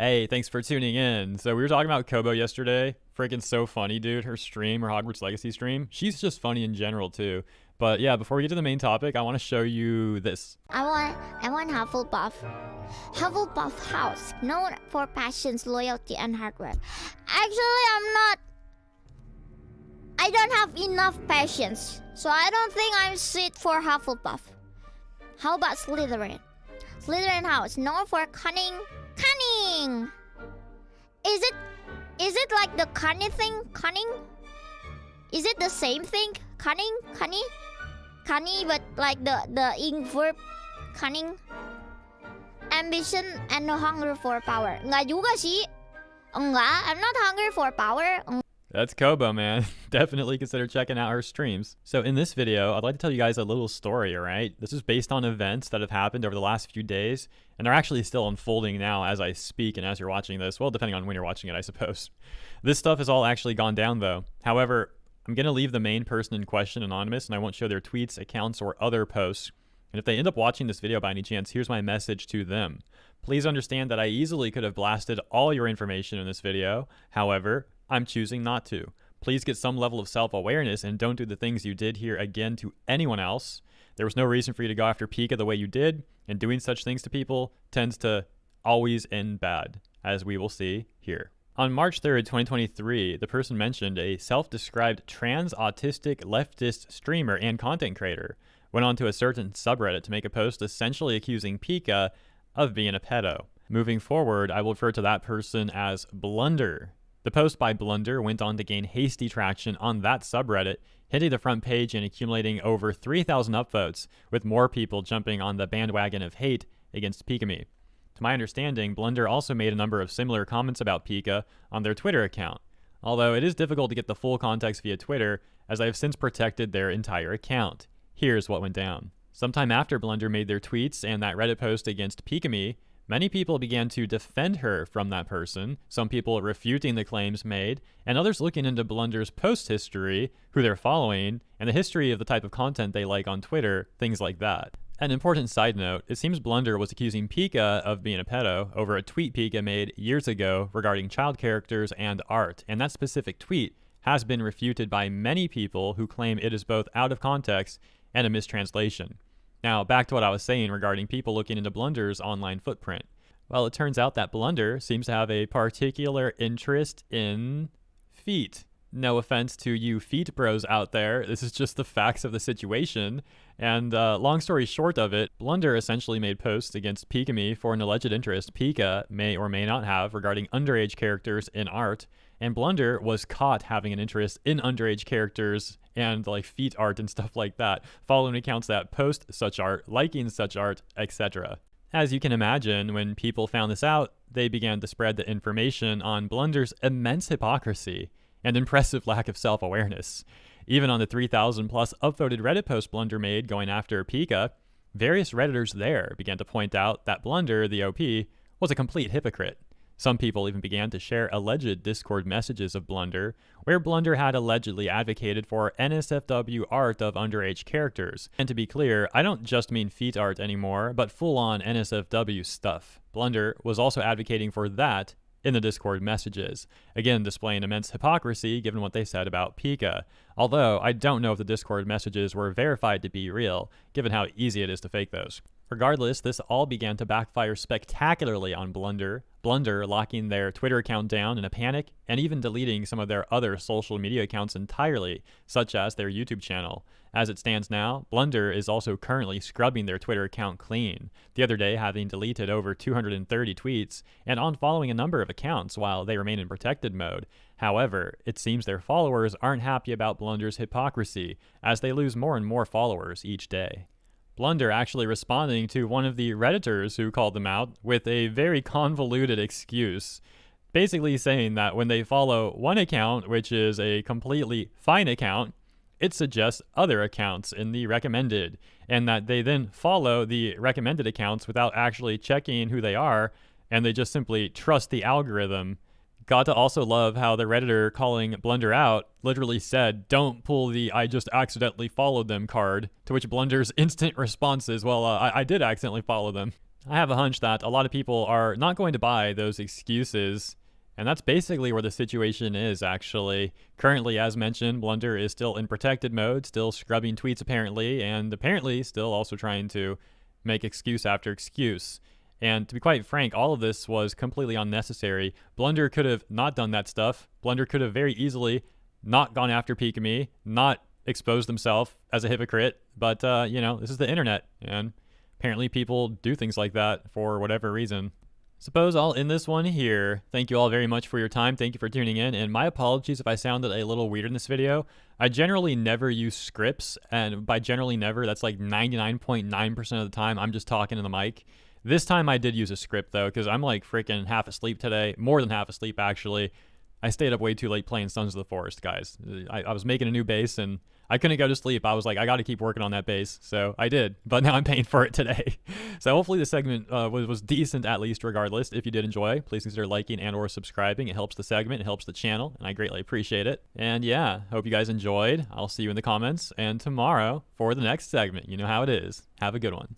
Hey, thanks for tuning in. So we were talking about Kobo yesterday. Freaking so funny, dude. Her stream, her Hogwarts Legacy stream. She's just funny in general too. But yeah, before we get to the main topic, I want to show you this. I want Hufflepuff. Hufflepuff House, known for passions, loyalty, and hard work. Actually, I don't have enough patience, so I don't think I'm fit for Hufflepuff. How about Slytherin? Slytherin House, known for cunning. Cunning! Is it like the cunning thing? Cunning? Is it the same thing? Cunning? Cunny? Cunny, but like the ing verb cunning? Ambition and no hunger for power. Enggak juga sih. Enggak, I'm not hungry for power. That's Kobo, man. Definitely consider checking out her streams. So in this video, I'd like to tell you guys a little story, alright? This is based on events that have happened over the last few days, and they're actually still unfolding now as I speak and as you're watching this. Well, depending on when you're watching it, I suppose. This stuff has all actually gone down, though. However, I'm going to leave the main person in question anonymous, and I won't show their tweets, accounts, or other posts. And if they end up watching this video by any chance, here's my message to them. Please understand that I easily could have blasted all your information in this video. However, I'm choosing not to. Please get some level of self-awareness and don't do the things you did here again to anyone else. There was no reason for you to go after Pika the way you did, and doing such things to people tends to always end bad, as we will see here. On March 3rd, 2023, the person mentioned a self-described trans-autistic leftist streamer and content creator went onto a certain subreddit to make a post essentially accusing Pika of being a pedo. Moving forward, I will refer to that person as Blunder. The post by Blunder went on to gain hasty traction on that subreddit, hitting the front page and accumulating over 3,000 upvotes, with more people jumping on the bandwagon of hate against Pikamee. To my understanding, Blunder also made a number of similar comments about Pika on their Twitter account, although it is difficult to get the full context via Twitter, as I have since protected their entire account. Here's what went down. Sometime after Blunder made their tweets and that Reddit post against Pikamee, many people began to defend her from that person, some people refuting the claims made, and others looking into Blunder's post history, who they're following, and the history of the type of content they like on Twitter, things like that. An important side note, it seems Blunder was accusing Pika of being a pedo over a tweet Pika made years ago regarding child characters and art, and that specific tweet has been refuted by many people who claim it is both out of context and a mistranslation. Now, back to what I was saying regarding people looking into Blunder's online footprint. Well, it turns out that Blunder seems to have a particular interest in feet. No offense to you feet bros out there, this is just the facts of the situation. And long story short of it, Blunder essentially made posts against Pikamee for an alleged interest Pika may or may not have regarding underage characters in art, and Blunder was caught having an interest in underage characters and like feet art and stuff like that, following accounts that post such art, liking such art, etc. As you can imagine, when people found this out, they began to spread the information on Blunder's immense hypocrisy and impressive lack of self-awareness. Even on the 3,000 plus upvoted Reddit post Blunder made going after Pika, various Redditors there began to point out that Blunder, the OP, was a complete hypocrite. Some people even began to share alleged Discord messages of Blunder, where Blunder had allegedly advocated for NSFW art of underage characters. And to be clear, I don't just mean feet art anymore, but full-on NSFW stuff. Blunder was also advocating for that in the Discord messages, again displaying immense hypocrisy given what they said about Pika, although I don't know if the Discord messages were verified to be real, given how easy it is to fake those. Regardless, this all began to backfire spectacularly on Blunder locking their Twitter account down in a panic, and even deleting some of their other social media accounts entirely, such as their YouTube channel. As it stands now, Blunder is also currently scrubbing their Twitter account clean, the other day having deleted over 230 tweets and unfollowing a number of accounts while they remain in protected mode. However, it seems their followers aren't happy about Blunder's hypocrisy, as they lose more and more followers each day. Blunder actually responding to one of the Redditors who called them out with a very convoluted excuse, basically saying that when they follow one account, which is a completely fine account, it suggests other accounts in the recommended, and that they then follow the recommended accounts without actually checking who they are, and they just simply trust the algorithm. Got to also love how the Redditor calling Blunder out literally said, "Don't pull the I just accidentally followed them card," to which Blunder's instant response is, well, I did accidentally follow them. I have a hunch that a lot of people are not going to buy those excuses. And that's basically where the situation is, actually. Currently, as mentioned, Blunder is still in protected mode, still scrubbing tweets apparently, and apparently still also trying to make excuse after excuse. And to be quite frank, all of this was completely unnecessary. Blunder could have not done that stuff. Blunder could have very easily not gone after Pikamee, not exposed himself as a hypocrite. But, this is the internet, and apparently people do things like that for whatever reason. Suppose I'll end this one here. Thank you all very much for your time. Thank you for tuning in. And my apologies if I sounded a little weird in this video. I generally never use scripts. And by generally never, that's like 99.9% of the time I'm just talking to the mic. This time I did use a script though, because I'm like freaking half asleep today. More than half asleep, actually. I stayed up way too late playing Sons of the Forest, guys. I was making a new base and I couldn't go to sleep. I was like, I got to keep working on that base. So I did, but now I'm paying for it today. So hopefully the segment was decent at least regardless. If you did enjoy, please consider liking and or subscribing. It helps the segment, it helps the channel, and I greatly appreciate it. And yeah, hope you guys enjoyed. I'll see you in the comments and tomorrow for the next segment. You know how it is. Have a good one.